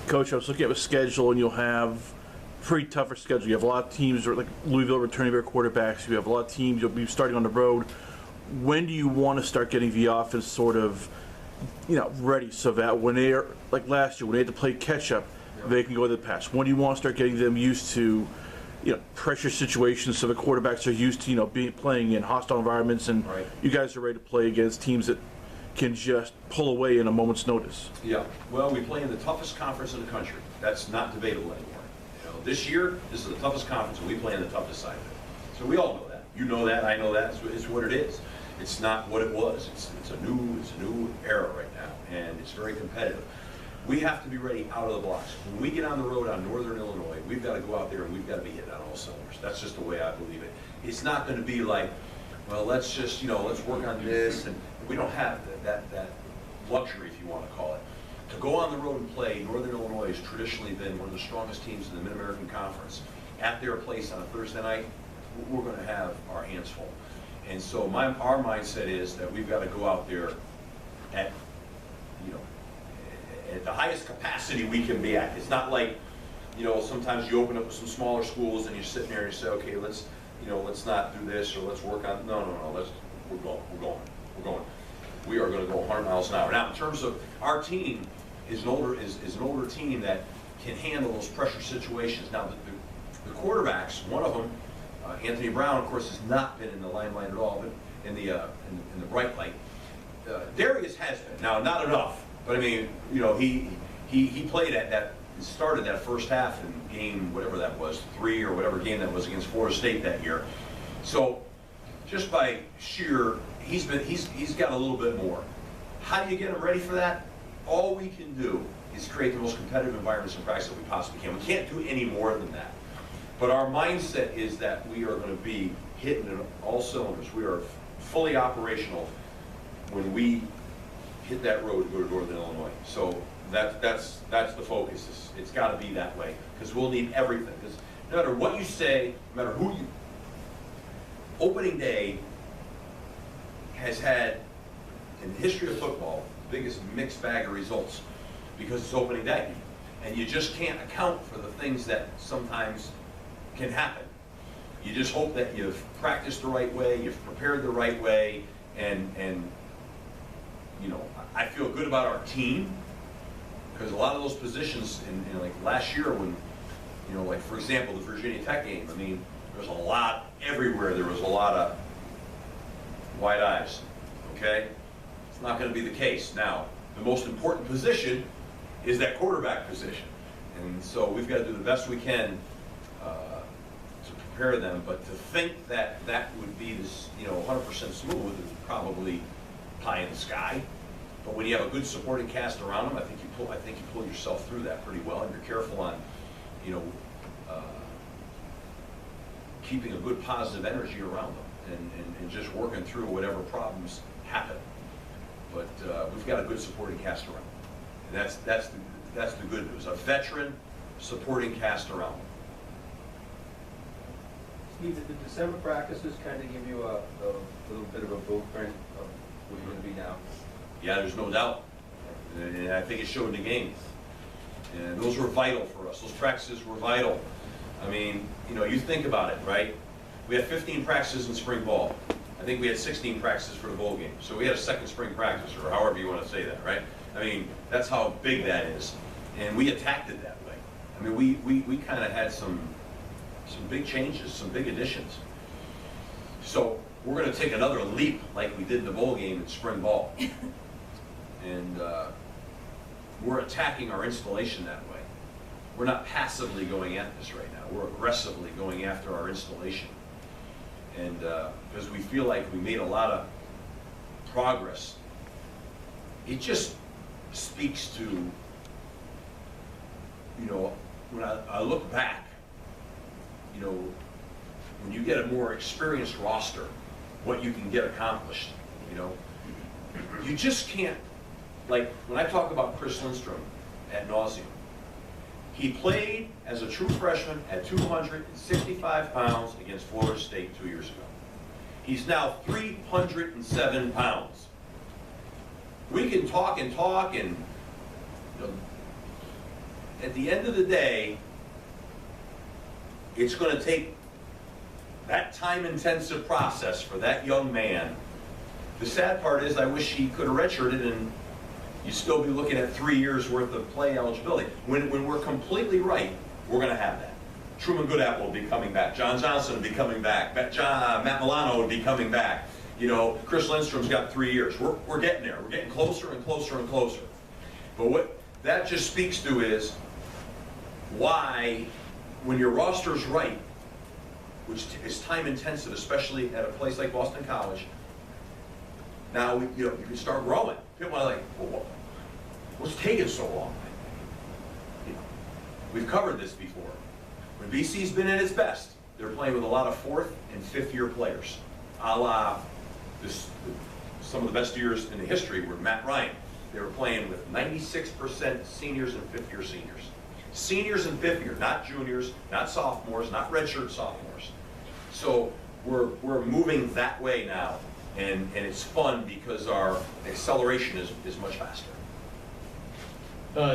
Coach, I was looking at the schedule, and you'll have pretty tougher schedule. You have a lot of teams, like Louisville, returning their quarterbacks. You have a lot of teams. You'll be starting on the road. When do you want to start getting the offense sort of, ready so that when they're like last year, when they had to play catch up, they can go to the pass? When do you want to start getting them used to, pressure situations so the quarterbacks are used to, playing in hostile environments, and you guys are ready to play against teams that can just pull away in a moment's notice? Yeah, well, we play in the toughest conference in the country. That's not debatable anymore. This year, this is the toughest conference, and we play in the toughest side of it. So we all know that. You know that. I know that. It's what it is. It's not what it was. It's a new era right now, and it's very competitive. We have to be ready out of the blocks. When we get on the road on Northern Illinois, we've got to go out there and we've got to be hitting on all cylinders. That's just the way I believe it. It's not going to be like, well, let's just, let's work on this, and we don't have that luxury, if you want to call it. To go on the road and play, Northern Illinois has traditionally been one of the strongest teams in the Mid-American Conference. At their place on a Thursday night, we're going to have our hands full. And so our mindset is that we've got to go out there at, at the highest capacity we can be at. It's not like, sometimes you open up with some smaller schools and you're sitting there and you say, okay, let's not do this, or let's work on, no, we're going. We are going to go 100 miles an hour. Now, in terms of our team, is an older team that can handle those pressure situations. Now, the quarterbacks, one of them, Anthony Brown, of course, has not been in the limelight at all, but in the bright light. Darius has been. Now, not enough, but I mean, he played started that first half in game, whatever that was, 3 or whatever game that was against Florida State that year. So, just by sheer, he's got a little bit more. How do you get him ready for that? All we can do is create the most competitive environments in practice that we possibly can. We can't do any more than that. But our mindset is that we are going to be hitting in all cylinders. We are fully operational when we hit that road to go to Northern Illinois. So that's the focus. It's got to be that way, because we'll need everything. Because no matter what you say, no matter who you, opening day has had, in the history of football, the biggest mixed bag of results, because it's opening day. And you just can't account for the things that sometimes can happen. You just hope that you've practiced the right way, you've prepared the right way, and I feel good about our team, because a lot of those positions in like last year when, like for example, the Virginia Tech game, I mean, there's a lot everywhere. There was a lot of white eyes, okay? It's not going to be the case. Now, the most important position is that quarterback position. And so we've got to do the best we can to prepare them. But to think that that would be this, 100% smooth is probably pie in the sky. But when you have a good supporting cast around them, I think you pull yourself through that pretty well, and you're careful on, keeping a good positive energy around them, and just working through whatever problems happen. But we've got a good supporting cast around them, and that's the good news. A veteran supporting cast around them. Steve, did the December practices kind of give you a little bit of a blueprint of where you're going to be now? Yeah, there's no doubt, and I think it showed in the game. And those were vital for us. Those practices were vital. I mean, you think about it, right? We had 15 practices in spring ball. I think we had 16 practices for the bowl game. So we had a second spring practice, or however you want to say that, right? I mean, that's how big that is. And we attacked it that way. I mean, we kind of had some big changes, some big additions. So we're going to take another leap like we did in the bowl game in spring ball. And we're attacking our installation that way. We're not passively going at this right now. We're aggressively going after our installation. And because we feel like we made a lot of progress, it just speaks to, when I look back, when you get a more experienced roster, what you can get accomplished, you just can't, like when I talk about Chris Lindstrom ad nauseum, he played as a true freshman at 265 pounds against Florida State 2 years ago. He's now 307 pounds. We can talk and at the end of the day, it's going to take that time-intensive process for that young man. The sad part is I wish he could have redshirted and you'd still be looking at 3 years worth of play eligibility. When we're completely right, we're going to have that. Truman Goodapple will be coming back. John Johnson will be coming back. Matt Milano will be coming back. You know, Chris Lindstrom's got 3 years. We're getting there. We're getting closer and closer and closer. But what that just speaks to is why, when your roster's right, which is time intensive, especially at a place like Boston College, now you can start growing. People are like, well, what's taking so long? You know, we've covered this before. When BC's been at its best, they're playing with a lot of 4th and 5th year players, a la some of the best years in the history were Matt Ryan. They were playing with 96% seniors and 5th year seniors. Seniors and 5th year, not juniors, not sophomores, not redshirt sophomores. So we're moving that way now, and it's fun because our acceleration is much faster.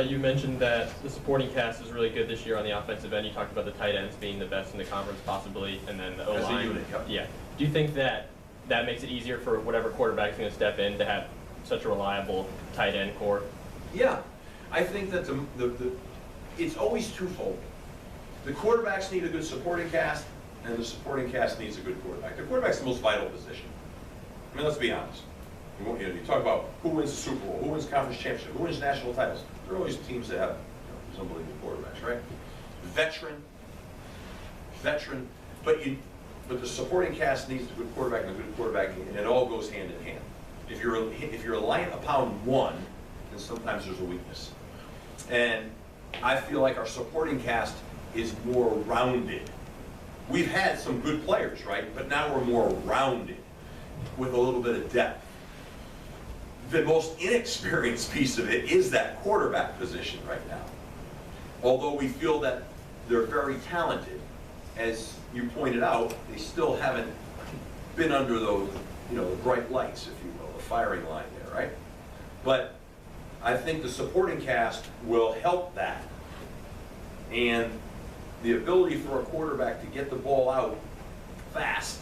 You mentioned that the supporting cast is really good this year on the offensive end. You talked about the tight ends being the best in the conference possibly, and then the O-line. As a unit, yep. Yeah. Do you think that makes it easier for whatever quarterback's going to step in to have such a reliable tight end core? Yeah, I think that it's always twofold. The quarterbacks need a good supporting cast, and the supporting cast needs a good quarterback. The quarterback's the most vital position. I mean, let's be honest. You talk about who wins the Super Bowl, who wins conference championship, who wins national titles. There are always teams that have these unbelievable quarterbacks, right? Veteran, but the supporting cast needs a good quarterback and a good quarterback, and it all goes hand in hand. If you're reliant upon one, then sometimes there's a weakness. And I feel like our supporting cast is more rounded. We've had some good players, right? But now we're more rounded with a little bit of depth. The most inexperienced piece of it is that quarterback position right now. Although we feel that they're very talented, as you pointed out, they still haven't been under those, the bright lights, if you will, the firing line there, right? But I think the supporting cast will help that. And the ability for a quarterback to get the ball out fast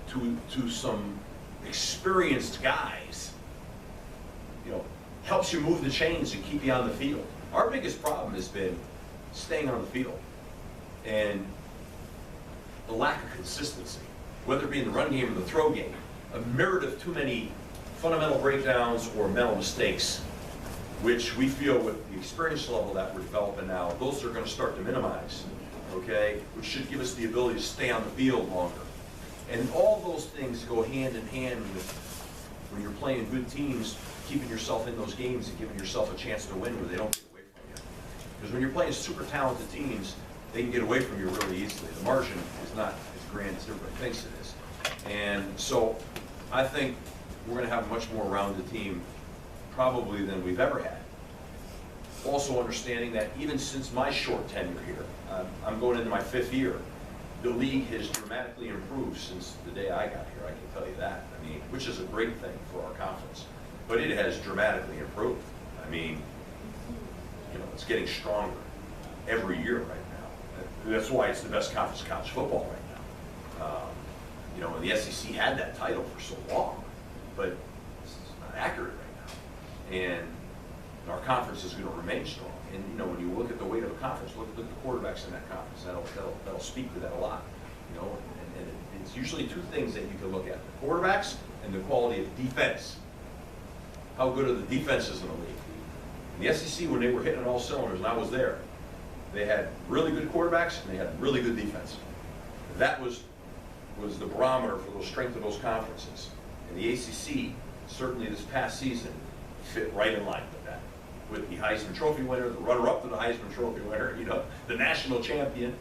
to some experienced guys, helps you move the chains and keep you on the field. Our biggest problem has been staying on the field and the lack of consistency, whether it be in the run game or the throw game. A myriad of too many fundamental breakdowns or mental mistakes, which we feel with the experience level that we're developing now, those are going to start to minimize, okay? Which should give us the ability to stay on the field longer. And all those things go hand in hand with, when you're playing good teams, keeping yourself in those games and giving yourself a chance to win where they don't get away from you. Because when you're playing super talented teams, they can get away from you really easily. The margin is not as grand as everybody thinks it is. And so I think we're going to have a much more rounded team probably than we've ever had. Also understanding that even since my short tenure here, I'm going into my 5th year, the league has dramatically improved since the day I got here, I can tell you that. I mean, which is a great thing for our conference. But it has dramatically improved. I mean, it's getting stronger every year right now. That's why it's the best conference in college football right now. And the SEC had that title for so long, but it's not accurate right now. And our conference is going to remain strong. And when you look at the weight of a conference, look at the quarterbacks in that conference. That'll speak to that a lot. And it's usually two things that you can look at: the quarterbacks and the quality of defense. How good are the defenses in the league? In the SEC, when they were hitting on all cylinders, and I was there, they had really good quarterbacks and they had really good defense. That was the barometer for the strength of those conferences. And the ACC, certainly this past season, fit right in line with that. With the Heisman Trophy winner, the runner-up to the Heisman Trophy winner, the national champion,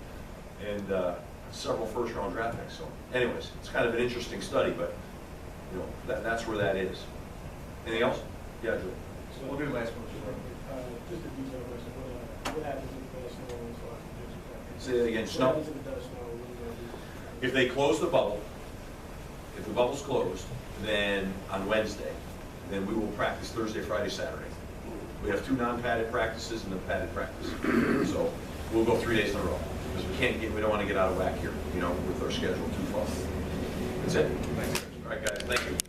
and several first-round draft picks. So, anyways, it's kind of an interesting study, but that's where that is. Anything else? Yeah, Joe. So we'll do the last one. Just a detail question. What happens if it does snow and so Say that again. What Snow. happens if it does snow? What are you going to do? If they close the bubble, if the bubble's closed, then on Wednesday, then we will practice Thursday, Friday, Saturday. We have 2 non-padded practices and the padded practice. So we'll go 3 days in a row, because we don't want to get out of whack here, with our schedule too far. That's it. All right, guys, thank you.